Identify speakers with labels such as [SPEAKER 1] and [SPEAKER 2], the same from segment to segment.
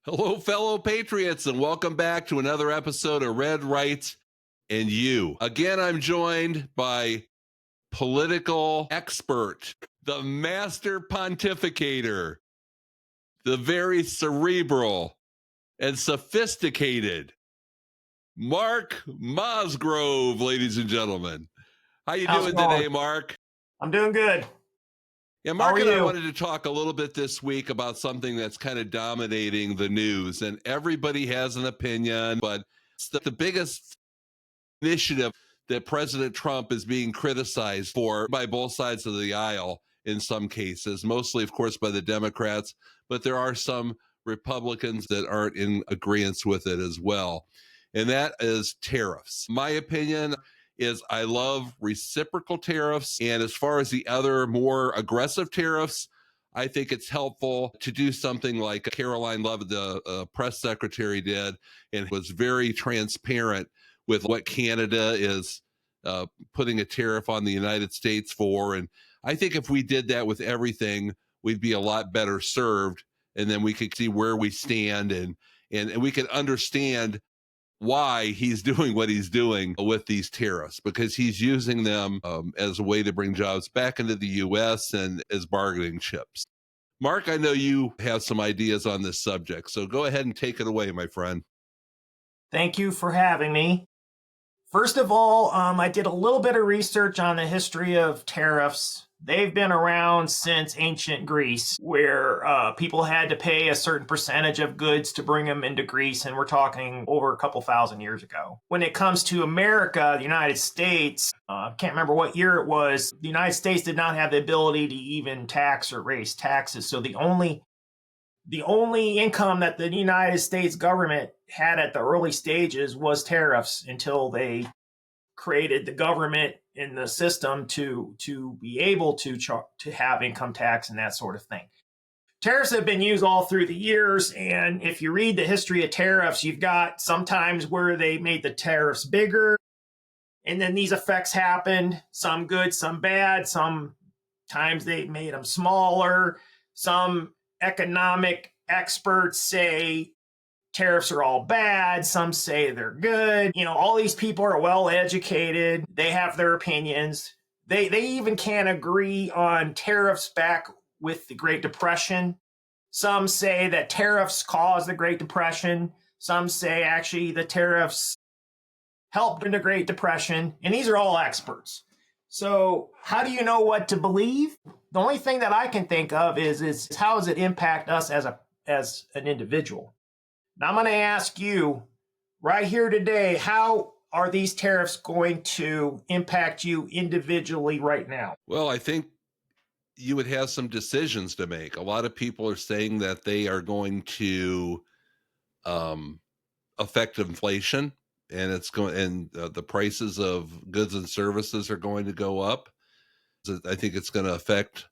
[SPEAKER 1] Hello, fellow patriots, and welcome back to another episode of Red, Right, and You. Again, I'm joined by political expert, the master pontificator, the very cerebral and sophisticated Mark Mosgrove, ladies and gentlemen. How you
[SPEAKER 2] How's
[SPEAKER 1] doing
[SPEAKER 2] it going?
[SPEAKER 1] today, Mark?
[SPEAKER 2] I'm doing good.
[SPEAKER 1] Yeah,
[SPEAKER 2] How
[SPEAKER 1] Mark
[SPEAKER 2] are
[SPEAKER 1] and I
[SPEAKER 2] you?
[SPEAKER 1] wanted to talk a little bit this week about something that's kind of dominating the news, and everybody has an opinion, but it's the biggest initiative that President Trump is being criticized for by both sides of the aisle in some cases, mostly, of course, by the Democrats, but there are some Republicans that aren't in agreement with it as well. And that is tariffs. My opinion is I love reciprocal tariffs. And as far as the other more aggressive tariffs, I think it's helpful to do something like Caroline Leavitt, the press secretary, did, and was very transparent with what Canada is putting a tariff on the United States for. And I think if we did that with everything, we'd be a lot better served. And then we could see where we stand and we could understand why he's doing what he's doing with these tariffs, because he's using them as a way to bring jobs back into the U.S. and as bargaining chips. Mark, I know you have some ideas on this subject, so go ahead and take it away, my friend.
[SPEAKER 2] Thank you for having me. First of all, I did a little bit of research on the history of tariffs. They've been around since ancient Greece, where people had to pay a certain percentage of goods to bring them into Greece, and we're talking over a couple thousand years ago. When it comes to America, the United States, I can't remember what year it was, the United States did not have the ability to even tax or raise taxes. So the only income that the United States government had at the early stages was tariffs until they created the government in the system to be able to have income tax and that sort of thing. Tariffs have been used all through the years, and if you read the history of tariffs, you've got sometimes where they made the tariffs bigger, and then these effects happened, some good, some bad. Sometimes they made them smaller. Some economic experts say tariffs are all bad. Some say they're good. You know, all these people are well educated. They have their opinions. They even can't agree on tariffs back with the Great Depression. Some say that tariffs caused the Great Depression. Some say actually the tariffs helped in the Great Depression. And these are all experts. So how do you know what to believe? The only thing that I can think of is how does it impact us as an individual? Now I'm going to ask you right here today, how are these tariffs going to impact you individually right now?
[SPEAKER 1] Well, I think you would have some decisions to make. A lot of people are saying that they are going to affect inflation, and the prices of goods and services are going to go up. So I think it's going to affect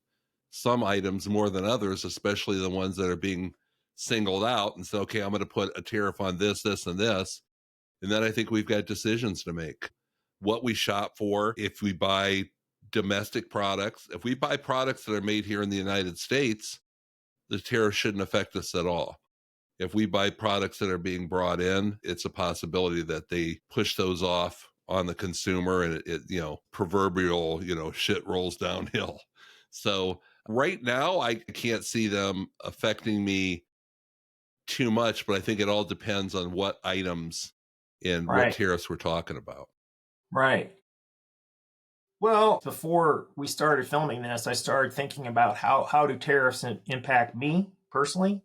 [SPEAKER 1] some items more than others, especially the ones that are being singled out and say, okay, I'm going to put a tariff on this, this, and this. And then I think we've got decisions to make. What we shop for, if we buy domestic products, if we buy products that are made here in the United States, the tariff shouldn't affect us at all. If we buy products that are being brought in, it's a possibility that they push those off on the consumer, and proverbial, shit rolls downhill. So right now, I can't see them affecting me too much, but I think it all depends on what items and what tariffs we're talking about.
[SPEAKER 2] Right. Well, before we started filming this, I started thinking about how do tariffs impact me personally.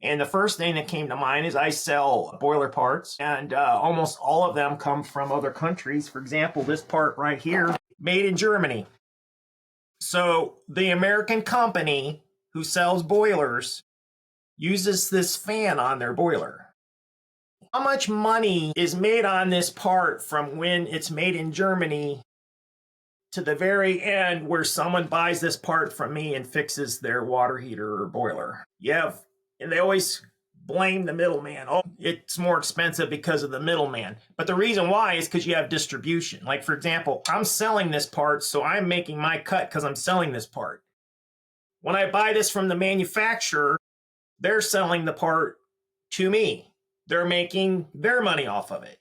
[SPEAKER 2] And the first thing that came to mind is I sell boiler parts, and almost all of them come from other countries. For example, this part right here, made in Germany. So the American company who sells boilers uses this fan on their boiler. How much money is made on this part from when it's made in Germany to the very end where someone buys this part from me and fixes their water heater or boiler? And they always blame the middleman. Oh, it's more expensive because of the middleman. But the reason why is because you have distribution. Like, for example, I'm selling this part, so I'm making my cut because I'm selling this part. When I buy this from the manufacturer, they're selling the part to me. They're making their money off of it.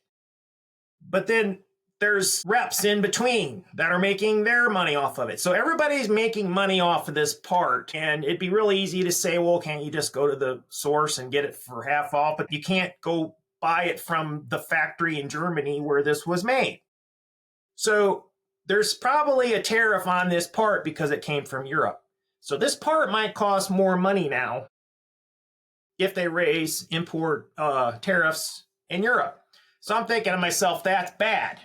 [SPEAKER 2] But then there's reps in between that are making their money off of it. So everybody's making money off of this part. And it'd be really easy to say, well, can't you just go to the source and get it for half off? But you can't go buy it from the factory in Germany where this was made. So there's probably a tariff on this part because it came from Europe. So this part might cost more money now if they raise import tariffs in Europe. So I'm thinking to myself, that's bad.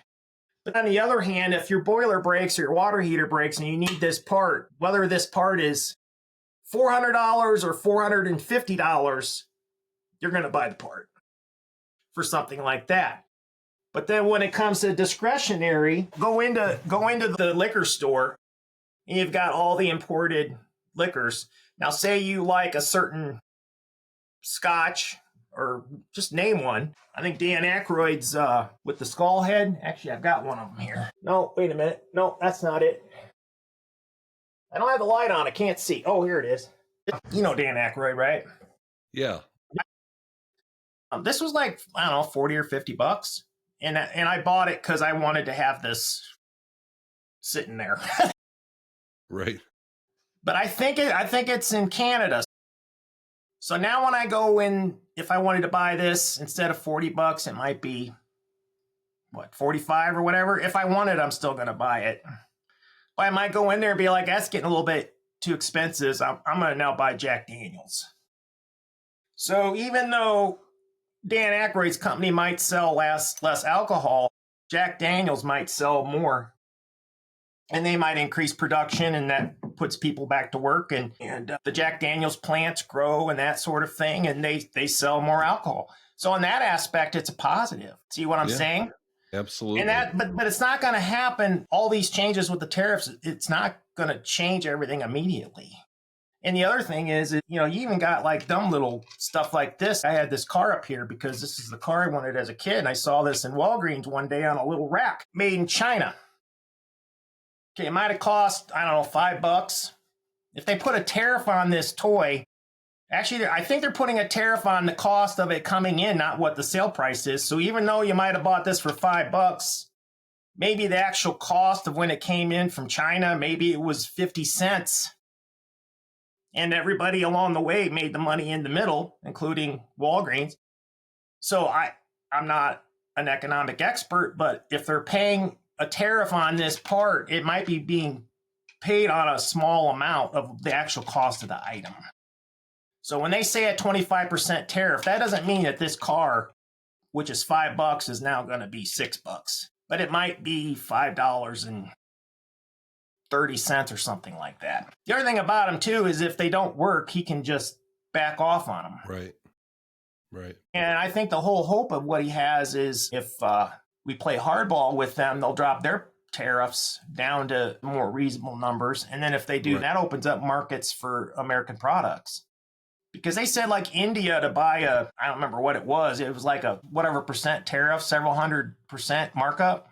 [SPEAKER 2] But on the other hand, if your boiler breaks or your water heater breaks and you need this part, whether this part is $400 or $450, you're going to buy the part for something like that. But then when it comes to discretionary, go into the liquor store and you've got all the imported liquors. Now, say you like a certain scotch, or just name one. I think Dan Aykroyd's with the skull head. Actually, I've got one of them here. No, wait a minute. No, that's not it. I don't have the light on. I can't see. Oh, here it is. You know Dan Aykroyd, right?
[SPEAKER 1] Yeah.
[SPEAKER 2] This was like, I don't know, 40 or 50 bucks. And I bought it because I wanted to have this sitting there.
[SPEAKER 1] Right.
[SPEAKER 2] But I think it's in Canada. So now when I go in, if I wanted to buy this, instead of 40 bucks, it might be, 45 or whatever. If I want it, I'm still going to buy it. But I might go in there and be like, that's getting a little bit too expensive. I'm going to now buy Jack Daniels. So even though Dan Aykroyd's company might sell less alcohol, Jack Daniels might sell more. And they might increase production, and that puts people back to work. And the Jack Daniels plants grow and that sort of thing, and they sell more alcohol. So in that aspect, it's a positive. See what I'm saying?
[SPEAKER 1] Absolutely.
[SPEAKER 2] And but it's not going to happen. All these changes with the tariffs, it's not going to change everything immediately. And the other thing is, you even got like dumb little stuff like this. I had this car up here because this is the car I wanted as a kid. And I saw this in Walgreens one day on a little rack, made in China. Okay, it might have cost, I don't know, $5. If they put a tariff on this toy, actually, I think they're putting a tariff on the cost of it coming in, not what the sale price is. So even though you might have bought this for $5, maybe the actual cost of when it came in from China, maybe it was 50 cents. And everybody along the way made the money in the middle, including Walgreens. So I'm not an economic expert, but if they're paying a tariff on this part, it might be being paid on a small amount of the actual cost of the item. So when they say a 25% tariff, that doesn't mean that this car, which is $5, is now going to be $6, but it might be $5.30 or something like that. The other thing about them too is if they don't work, he can just back off on them.
[SPEAKER 1] Right.
[SPEAKER 2] And I think the whole hope of what he has is if we play hardball with them, they'll drop their tariffs down to more reasonable numbers. And then if they do, that opens up markets for American products. Because they said like India to buy I don't remember what it was. It was like a whatever percent tariff, several 100% markup.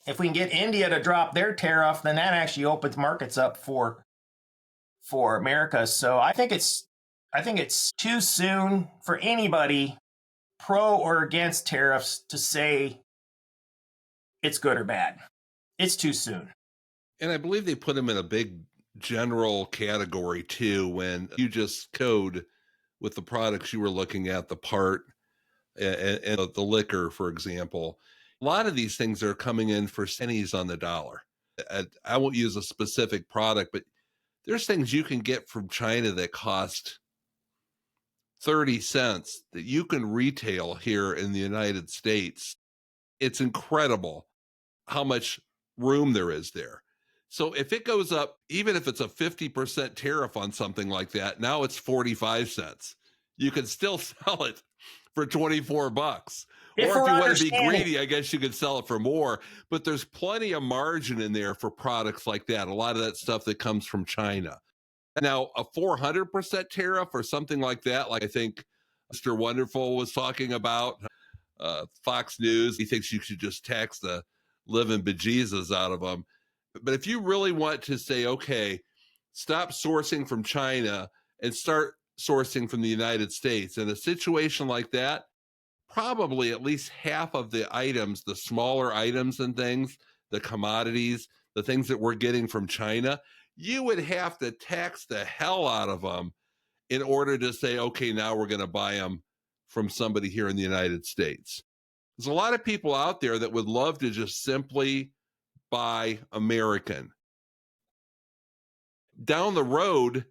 [SPEAKER 2] If we can get India to drop their tariff, then that actually opens markets up for America. So I think it's too soon for anybody pro or against tariffs to say it's good or bad. It's too soon.
[SPEAKER 1] And I believe they put them in a big general category too, when you just code with the products you were looking at, the part and the liquor, for example. A lot of these things are coming in for pennies on the dollar. I won't use a specific product, but there's things you can get from China that cost 30 cents that you can retail here in the United States. It's incredible how much room there is there. So if it goes up, even if it's a 50% tariff on something like that, now it's 45 cents. You can still sell it for 24 bucks. Or if you want to be greedy, I guess you could sell it for more. But there's plenty of margin in there for products like that. A lot of that stuff that comes from China. Now, a 400% tariff or something like that, like I think Mr. Wonderful was talking about, Fox News, he thinks you should just tax the living bejesus out of them. But if you really want to say, okay, stop sourcing from China and start sourcing from the United States. In a situation like that, probably at least half of the items, the smaller items and things, the commodities, the things that we're getting from China, you would have to tax the hell out of them in order to say, okay, now we're going to buy them from somebody here in the United States. There's a lot of people out there that would love to just simply buy American. Down the road,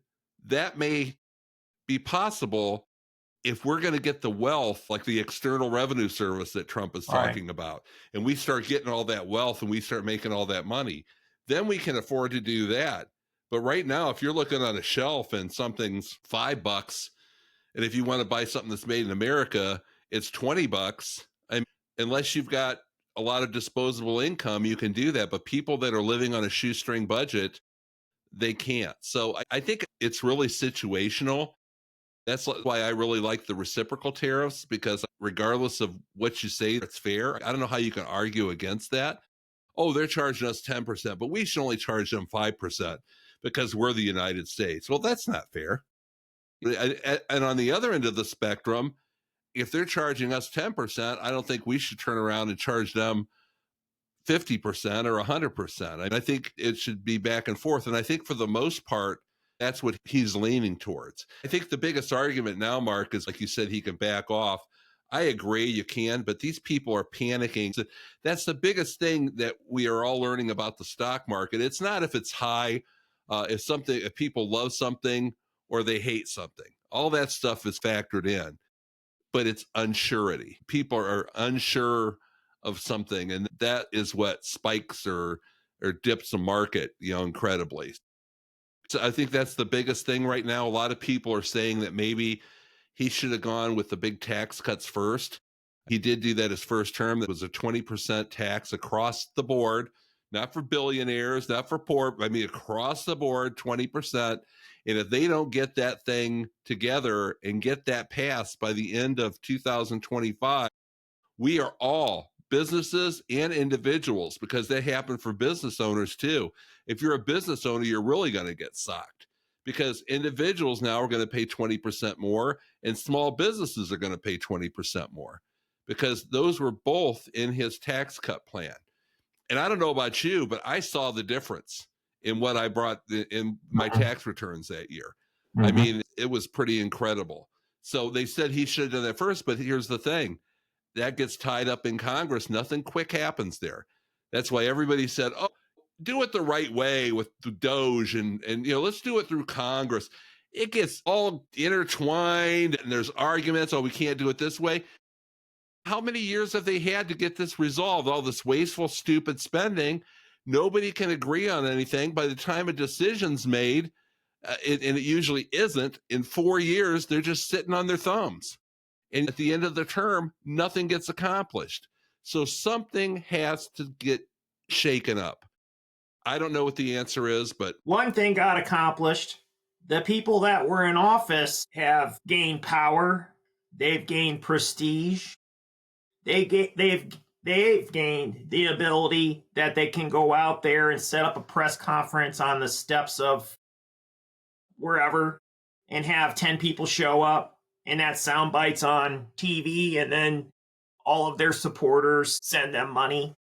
[SPEAKER 1] that may be possible if we're going to get the wealth, like the External Revenue Service that Trump is talking about, and we start getting all that wealth and we start making all that money, then we can afford to do that. But right now, if you're looking on a shelf and something's $5, and if you want to buy something that's made in America, it's $20. And unless you've got a lot of disposable income, you can do that. But people that are living on a shoestring budget, they can't. So I think it's really situational. That's why I really like the reciprocal tariffs, because regardless of what you say, it's fair. I don't know how you can argue against that. Oh, they're charging us 10%, but we should only charge them 5% because we're the United States. Well, that's not fair. And on the other end of the spectrum, if they're charging us 10%, I don't think we should turn around and charge them 50% or 100%. I think it should be back and forth. And I think for the most part, that's what he's leaning towards. I think the biggest argument now, Mark, is like you said, he can back off. I agree, you can, but these people are panicking. So that's the biggest thing that we are all learning about the stock market. It's not if it's high, if people love something or they hate something. All that stuff is factored in, but it's unsurety. People are unsure of something, and that is what spikes or dips the market, incredibly. So I think that's the biggest thing right now. A lot of people are saying that maybe he should have gone with the big tax cuts first. He did do that his first term. That was a 20% tax across the board, not for billionaires, not for poor. I mean, across the board, 20%. And if they don't get that thing together and get that passed by the end of 2025, we are all, businesses and individuals, because that happened for business owners too. If you're a business owner, you're really going to get socked, because individuals now are going to pay 20% more and small businesses are going to pay 20% more, because those were both in his tax cut plan. And I don't know about you, but I saw the difference in what I brought in my tax returns that year. I mean, it was pretty incredible. So they said he should have done that first, but here's the thing. That gets tied up in Congress. Nothing quick happens there. That's why everybody said, oh, do it the right way with the Doge and let's do it through Congress. It gets all intertwined and there's arguments. Oh, we can't do it this way. How many years have they had to get this resolved? All this wasteful, stupid spending. Nobody can agree on anything. By the time a decision's made, and it usually isn't, in 4 years, they're just sitting on their thumbs. And at the end of the term, nothing gets accomplished. So something has to get shaken up. I don't know what the answer is, but
[SPEAKER 2] one thing got accomplished. The people that were in office have gained power. They've gained prestige. They've gained the ability that they can go out there and set up a press conference on the steps of wherever and have 10 people show up, and that sound bites on TV, and then all of their supporters send them money.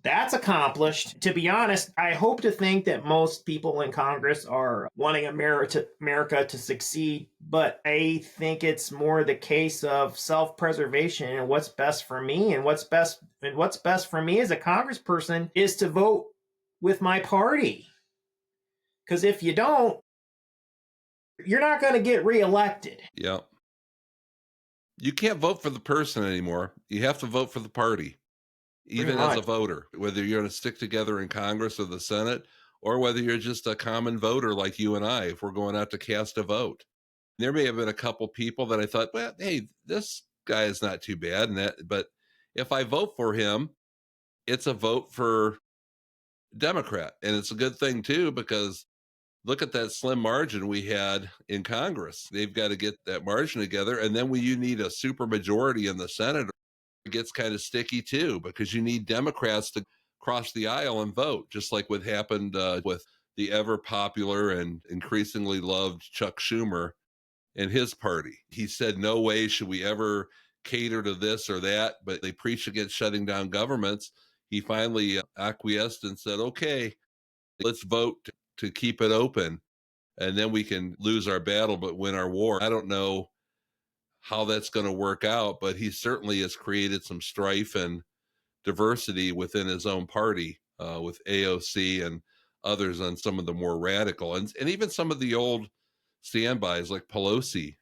[SPEAKER 2] That's accomplished. To be honest, I hope to think that most people in Congress are wanting America to succeed, but I think it's more the case of self-preservation and what's best for me. And what's best for me as a congressperson is to vote with my party. Because if you don't, you're not going to get reelected.
[SPEAKER 1] Yeah. You can't vote for the person anymore. You have to vote for the party, even as a voter, whether you're going to stick together in Congress or the Senate, or whether you're just a common voter like you and I, if we're going out to cast a vote. There may have been a couple people that I thought, well, hey, this guy is not too bad. But if I vote for him, it's a vote for Democrat. And it's a good thing, too, because look at that slim margin we had in Congress. They've got to get that margin together. And then you need a super majority in the Senate. It gets kind of sticky, too, because you need Democrats to cross the aisle and vote, just like what happened with the ever popular and increasingly loved Chuck Schumer and his party. He said, no way should we ever cater to this or that, but they preach against shutting down governments. He finally acquiesced and said, okay, let's vote to keep it open, and then we can lose our battle but win our war. I don't know how that's going to work out, but he certainly has created some strife and diversity within his own party, with AOC and others on some of the more radical, and even some of the old standbys like Pelosi.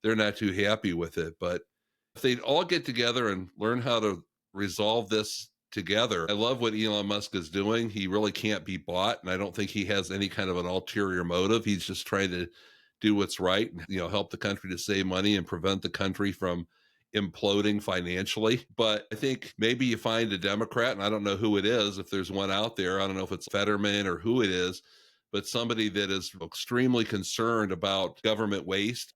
[SPEAKER 1] They're not too happy with it. But if they'd all get together and learn how to resolve this together, I love what Elon Musk is doing. He really can't be bought, and I don't think he has any kind of an ulterior motive. He's just trying to do what's right and, help the country to save money and prevent the country from imploding financially. But I think maybe you find a Democrat, and I don't know who it is, if there's one out there. I don't know if it's Fetterman or who it is, but somebody that is extremely concerned about government waste.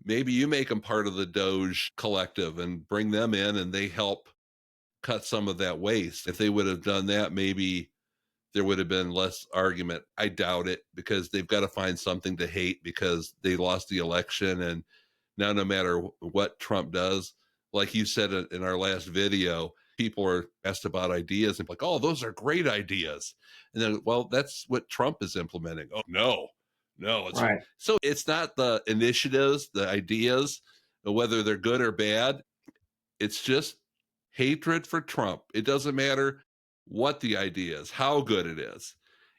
[SPEAKER 1] Maybe you make them part of the Doge collective and bring them in, and they help cut some of that waste. If they would have done that, maybe there would have been less argument. I doubt it, because they've got to find something to hate because they lost the election. And now, no matter what Trump does, like you said in our last video, people are asked about ideas and like, oh, those are great ideas. And then, well, that's what Trump is implementing. Oh, no.
[SPEAKER 2] Right.
[SPEAKER 1] So it's not the initiatives, the ideas, whether they're good or bad. It's just hatred for Trump. It doesn't matter what the idea is, how good it is.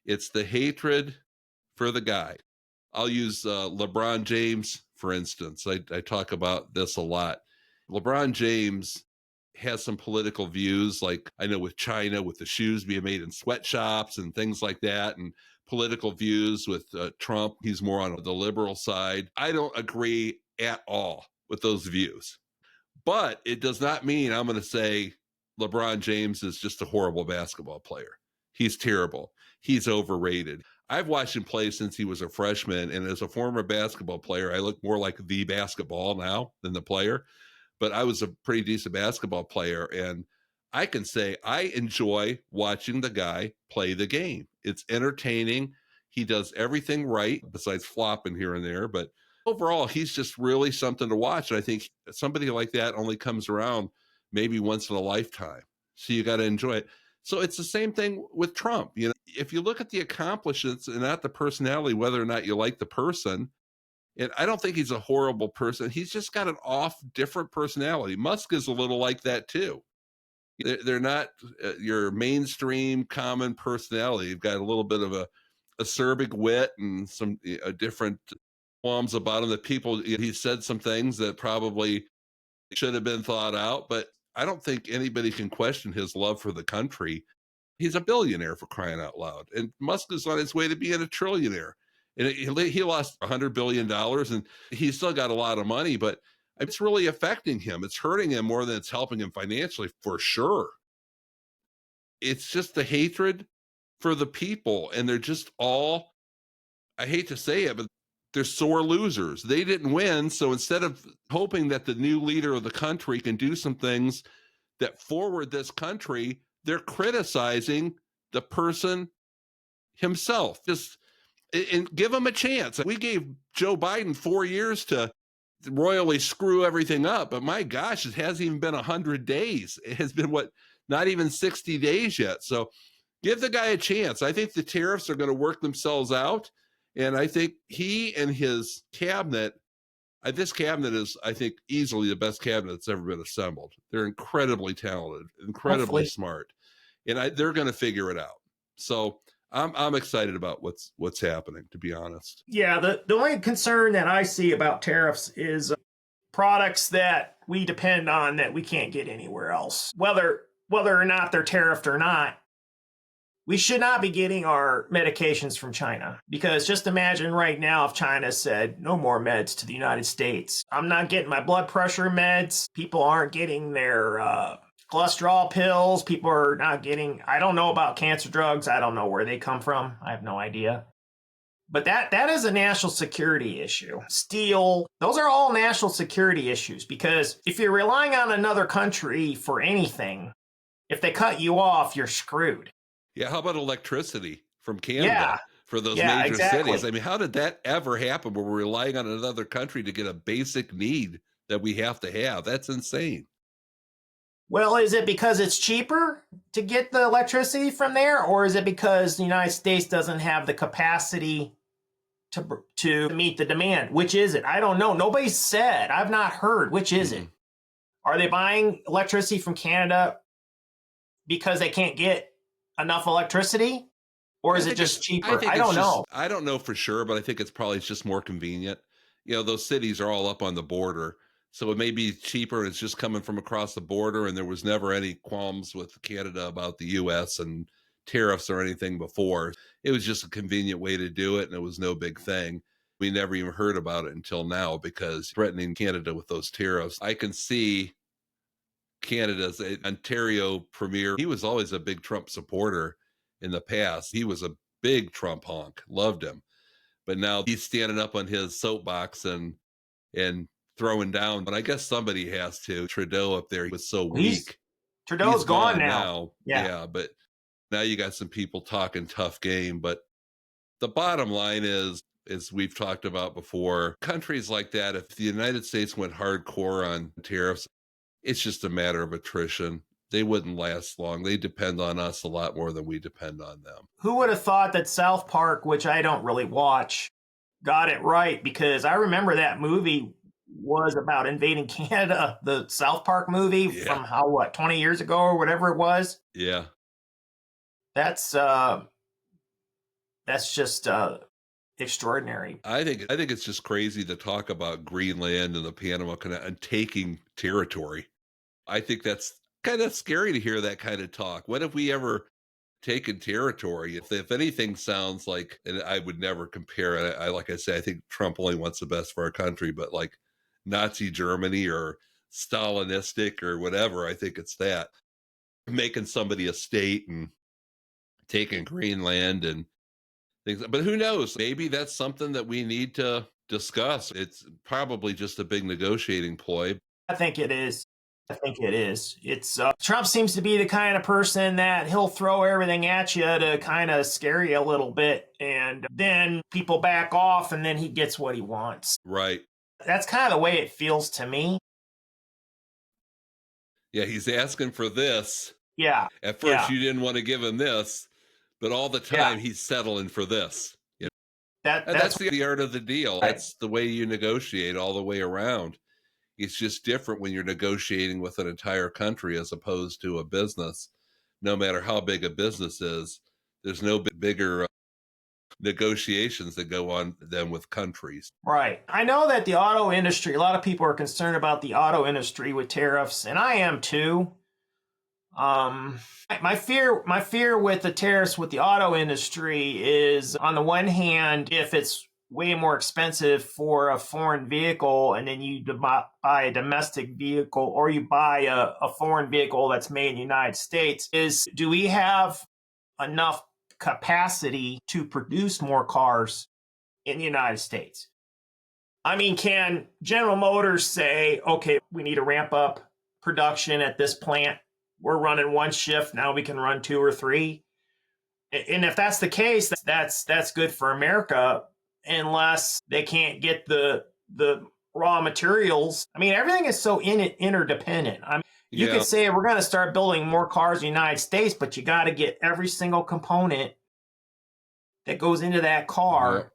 [SPEAKER 1] It's the hatred for the guy. I'll use LeBron James, for instance. I talk about this a lot. LeBron James has some political views, like I know with China, with the shoes being made in sweatshops and things like that, and political views with Trump. He's more on the liberal side. I don't agree at all with those views. But it does not mean I'm going to say LeBron James is just a horrible basketball player. He's terrible. He's overrated. I've watched him play since he was a freshman, and as a former basketball player, I look more like the basketball now than the player. But I was a pretty decent basketball player, and I can say I enjoy watching the guy play the game. It's entertaining. He does everything right, besides flopping here and there, but overall, he's just really something to watch. And I think somebody like that only comes around maybe once in a lifetime. So you got to enjoy it. So it's the same thing with Trump. If you look at the accomplishments and not the personality, whether or not you like the person, and I don't think he's a horrible person. He's just got an different personality. Musk is a little like that too. They're not your mainstream common personality. You've got a little bit of a acerbic wit and some different qualms about him that people, he said some things that probably should have been thought out, but I don't think anybody can question his love for the country. He's a billionaire, for crying out loud. And Musk is on his way to being a trillionaire. And he lost $100 billion and he's still got a lot of money, but it's really affecting him. It's hurting him more than it's helping him financially, for sure. It's just the hatred for the people. And they're just all, I hate to say it, but they're sore losers. They didn't win. So instead of hoping that the new leader of the country can do some things that forward this country, they're criticizing the person himself. Just and give him a chance. We gave Joe Biden 4 years to royally screw everything up, but my gosh, it hasn't even been 100 days. It has been not even 60 days yet. So give the guy a chance. I think the tariffs are going to work themselves out. And I think he and his cabinet, this cabinet is, I think, easily the best cabinet that's ever been assembled. They're incredibly talented, incredibly smart, and they're going to figure it out. So I'm excited about what's happening, to be honest.
[SPEAKER 2] Yeah, the only concern that I see about tariffs is products that we depend on that we can't get anywhere else. Whether or not they're tariffed or not, we should not be getting our medications from China, because just imagine right now if China said no more meds to the United States. I'm not getting my blood pressure meds. People aren't getting their cholesterol pills. People are not getting, I don't know about cancer drugs. I don't know where they come from. I have no idea. But that is a national security issue. Steel, those are all national security issues, because if you're relying on another country for anything, if they cut you off, you're screwed.
[SPEAKER 1] Yeah, how about electricity from Canada?
[SPEAKER 2] Yeah.
[SPEAKER 1] for those
[SPEAKER 2] Yeah,
[SPEAKER 1] major cities.
[SPEAKER 2] exactly.
[SPEAKER 1] I mean, how did that ever happen where we're relying on another country to get a basic need that we have to have? That's insane.
[SPEAKER 2] Well, is it because it's cheaper to get the electricity from there, or is it because the United States doesn't have the capacity to meet the demand? Which is it? I don't know. Nobody said. I've not heard. Which is it?
[SPEAKER 1] Mm-mm.
[SPEAKER 2] Are they buying electricity from Canada because they can't get enough electricity, or is it just
[SPEAKER 1] I
[SPEAKER 2] cheaper?
[SPEAKER 1] think
[SPEAKER 2] I
[SPEAKER 1] it's
[SPEAKER 2] don't know.
[SPEAKER 1] just I don't know for sure, but I think it's probably just more convenient. You know, those cities are all up on the border. So it may be cheaper and it's just coming from across the border and there was never any qualms with Canada about the US and tariffs or anything before. It was just a convenient way to do it and it was no big thing. We never even heard about it until now because threatening Canada with those tariffs. I can see Canada's Ontario premier. He was always a big Trump supporter in the past. He was a big Trump honk, loved him. But now he's standing up on his soapbox and throwing down. But I guess somebody has to. Trudeau up there, he was so
[SPEAKER 2] He's
[SPEAKER 1] weak. He's
[SPEAKER 2] Trudeau's gone
[SPEAKER 1] gone
[SPEAKER 2] now.
[SPEAKER 1] now.
[SPEAKER 2] Yeah.
[SPEAKER 1] Yeah, but now you got some people talking tough game. But the bottom line is, as we've talked about before, countries like that, if the United States went hardcore on tariffs, it's just a matter of attrition. They wouldn't last long. They depend on us a lot more than we depend on them.
[SPEAKER 2] Who would have thought that South Park, which I don't really watch, got it right? Because I remember that movie was about invading Canada, the South Park movie
[SPEAKER 1] Yeah.
[SPEAKER 2] from 20 years ago or whatever it was.
[SPEAKER 1] Yeah.
[SPEAKER 2] That's just extraordinary.
[SPEAKER 1] I think it's just crazy to talk about Greenland and the Panama Canal and taking territory. I think that's kind of scary to hear that kind of talk. What have we ever taken territory? If anything sounds like, and I would never compare it. Like I say, I think Trump only wants the best for our country, but like Nazi Germany or Stalinistic or whatever, I think it's that making somebody a state and taking Greenland and things. But who knows? Maybe that's something that we need to discuss. It's probably just a big negotiating ploy.
[SPEAKER 2] I think it is. I think it is. It's Trump seems to be the kind of person that he'll throw everything at you to kind of scare you a little bit, and then people back off, and then he gets what he wants.
[SPEAKER 1] Right.
[SPEAKER 2] That's kind of the way it feels to me.
[SPEAKER 1] Yeah, he's asking for this.
[SPEAKER 2] Yeah,
[SPEAKER 1] At first,
[SPEAKER 2] yeah,
[SPEAKER 1] you didn't want to give him this, but all the
[SPEAKER 2] yeah.
[SPEAKER 1] time he's settling for this. And
[SPEAKER 2] That's
[SPEAKER 1] that's the art of the deal.
[SPEAKER 2] right.
[SPEAKER 1] That's the way you negotiate all the way around. It's just different when you're negotiating with an entire country as opposed to a business. No matter how big a business is, there's no bigger negotiations that go on than with countries.
[SPEAKER 2] Right. I know that the auto industry, a lot of people are concerned about the auto industry with tariffs, and I am too. Um, my fear with the tariffs with the auto industry is, on the one hand, if it's way more expensive for a foreign vehicle and then you buy a domestic vehicle, or you buy a foreign vehicle that's made in the United States, is do we have enough capacity to produce more cars in the United States? I mean, can General Motors say, okay, we need to ramp up production at this plant? We're running one shift, now we can run two or three. And if that's the case, that's good for America, unless they can't get the raw materials. I mean, everything is so interdependent. I mean, you could
[SPEAKER 1] Yeah.
[SPEAKER 2] say we're going to start building more cars in the United States, but you got to get every single component that goes into that
[SPEAKER 1] Yeah.
[SPEAKER 2] car.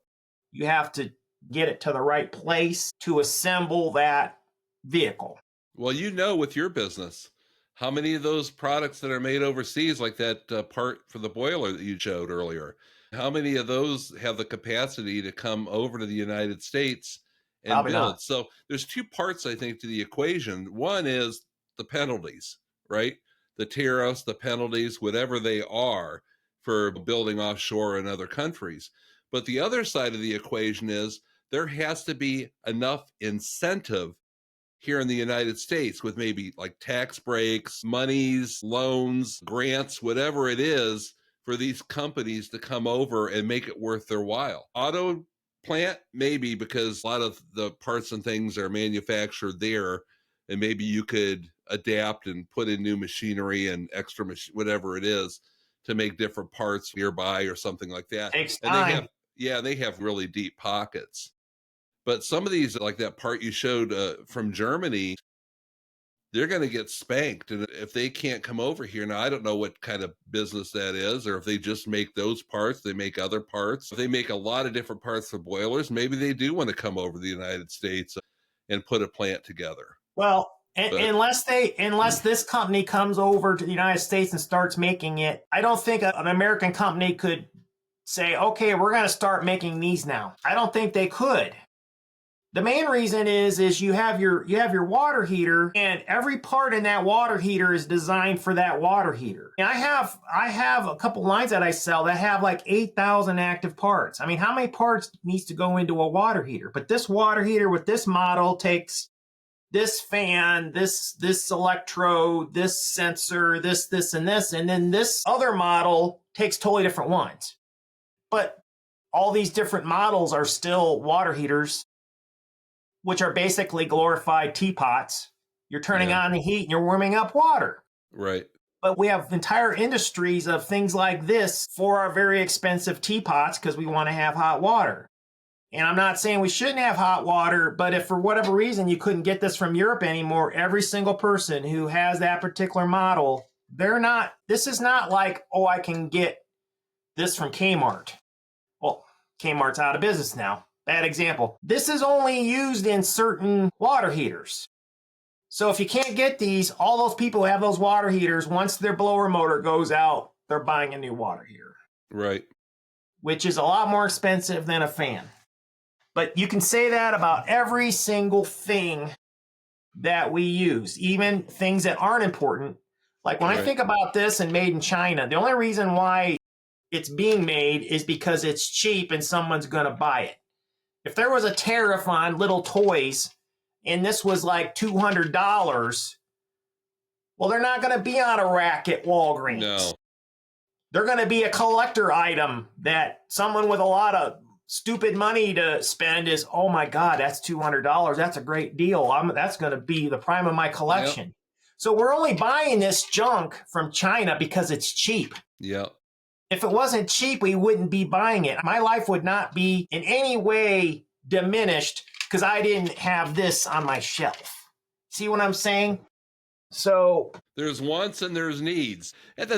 [SPEAKER 2] You have to get it to the right place to assemble that vehicle.
[SPEAKER 1] Well, with your business, how many of those products that are made overseas, like that part for the boiler that you showed earlier, how many of those have the capacity to come over to the United States and
[SPEAKER 2] Probably not.
[SPEAKER 1] build? So there's two parts, I think, to the equation. One is the penalties, right? The tariffs, the penalties, whatever they are for building offshore in other countries. But the other side of the equation is there has to be enough incentive here in the United States with maybe like tax breaks, monies, loans, grants, whatever it is for these companies to come over and make it worth their while. Auto plant, maybe because a lot of the parts and things are manufactured there, and maybe you could adapt and put in new machinery and extra whatever it is to make different parts nearby or something like that.
[SPEAKER 2] Takes
[SPEAKER 1] And
[SPEAKER 2] time.
[SPEAKER 1] they have really deep pockets. But some of these, like that part you showed from Germany, they're going to get spanked. And if they can't come over here, now I don't know what kind of business that is, or if they just make those parts, they make other parts. If they make a lot of different parts for boilers, maybe they do want to come over to the United States and put a plant together.
[SPEAKER 2] Well,
[SPEAKER 1] But
[SPEAKER 2] unless this company comes over to the United States and starts making it, I don't think an American company could say, okay, we're going to start making these now. I don't think they could. The main reason is you have your water heater, and every part in that water heater is designed for that water heater. And I have a couple lines that I sell that have like 8,000 active parts. I mean, how many parts needs to go into a water heater? But this water heater with this model takes this fan, this electrode, this sensor, this, and this, and then this other model takes totally different ones. But all these different models are still water heaters, which are basically glorified teapots. You're turning on the heat and you're warming up water.
[SPEAKER 1] Right.
[SPEAKER 2] But we have entire industries of things like this for our very expensive teapots because we want to have hot water. And I'm not saying we shouldn't have hot water, but if for whatever reason you couldn't get this from Europe anymore, every single person who has that particular model, this is not like, oh, I can get this from Kmart. Well, Kmart's out of business now. Bad example. This is only used in certain water heaters. So if you can't get these, all those people who have those water heaters, once their blower motor goes out, they're buying a new water heater.
[SPEAKER 1] Right.
[SPEAKER 2] Which is a lot more expensive than a fan. But you can say that about every single thing that we use, even things that aren't important. Like when I think about this and made in China, the only reason why it's being made is because it's cheap and someone's going to buy it. If there was a tariff on little toys and this was like $200, well, they're not going to be on a rack at Walgreens.
[SPEAKER 1] No. They're
[SPEAKER 2] going to be a collector item that someone with a lot of stupid money to spend is, oh my God, that's $200. That's a great deal. That's going to be the prime of my collection. Yep. So we're only buying this junk from China because it's cheap.
[SPEAKER 1] Yeah.
[SPEAKER 2] If it wasn't cheap, we wouldn't be buying it. My life would not be in any way diminished because I didn't have this on my shelf. See what I'm saying? So
[SPEAKER 1] there's wants and there's needs. And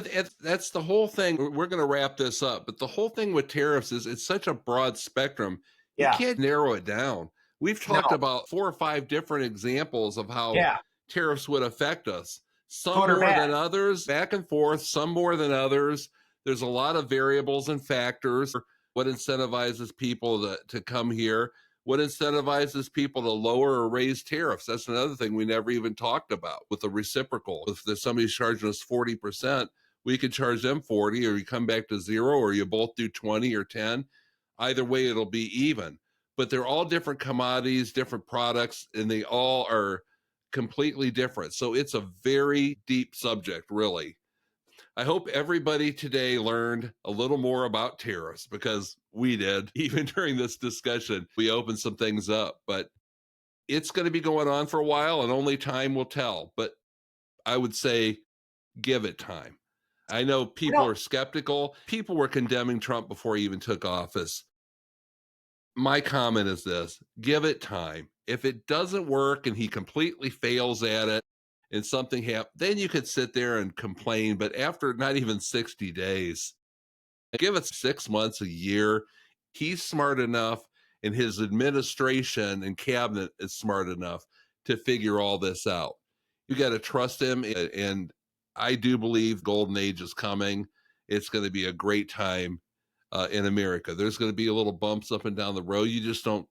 [SPEAKER 1] that's the whole thing. We're going to wrap this up. But the whole thing with tariffs is it's such a broad spectrum. You can't narrow it down. We've talked about 4 or 5 different examples of how tariffs would affect us. Some more than others, back and forth, some more than others. There's a lot of variables and factors. What incentivizes people to come here? What incentivizes people to lower or raise tariffs? That's another thing we never even talked about with the reciprocal. If somebody's charging us 40%, we could charge them 40, or you come back to 0, or you both do 20 or 10. Either way, it'll be even. But they're all different commodities, different products, and they all are completely different. So it's a very deep subject, really. I hope everybody today learned a little more about tariffs, because we did. Even during this discussion, we opened some things up, but it's going to be going on for a while and only time will tell. But I would say give it time. I know people are skeptical. People were condemning Trump before he even took office. My comment is this: give it time. If it doesn't work and he completely fails at it, and something happens, then you could sit there and complain. But after not even 60 days, give it 6 months, a year. He's smart enough, and his administration and cabinet is smart enough to figure all this out. You got to trust him. And I do believe golden age is coming. It's going to be a great time in America. There's going to be a little bumps up and down the road. You just don't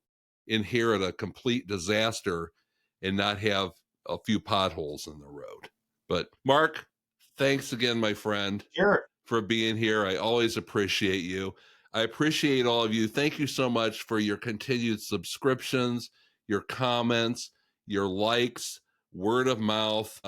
[SPEAKER 1] inherit a complete disaster and not have a few potholes in the road. But Mark, thanks again, my friend, for being here. I always appreciate you. I appreciate all of you. Thank you so much for your continued subscriptions, your comments, your likes, word of mouth,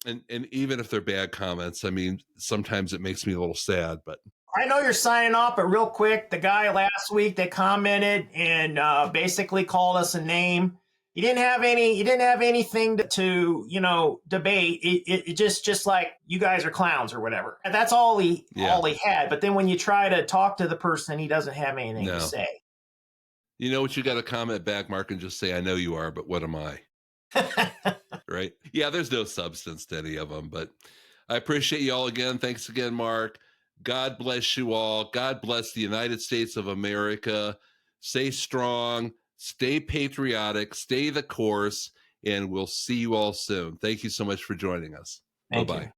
[SPEAKER 1] and even if they're bad comments. I mean, sometimes it makes me a little sad, but
[SPEAKER 2] I know you're signing off, but real quick, the guy last week that commented and basically called us a name, He didn't have any. He didn't have anything to debate. It just like you guys are clowns or whatever. And that's all he had. But then when you try to talk to the person, he doesn't have anything to
[SPEAKER 1] No.
[SPEAKER 2] say.
[SPEAKER 1] You know what? You got to comment back, Mark, and just say, "I know you are, but what am I?" Right? Yeah, there's no substance to any of them. But I appreciate you all again. Thanks again, Mark. God bless you all. God bless the United States of America. Stay strong. Stay patriotic. Stay the course. And we'll see you all soon. Thank you so much for joining us.
[SPEAKER 2] Thank
[SPEAKER 1] Bye-bye.
[SPEAKER 2] you.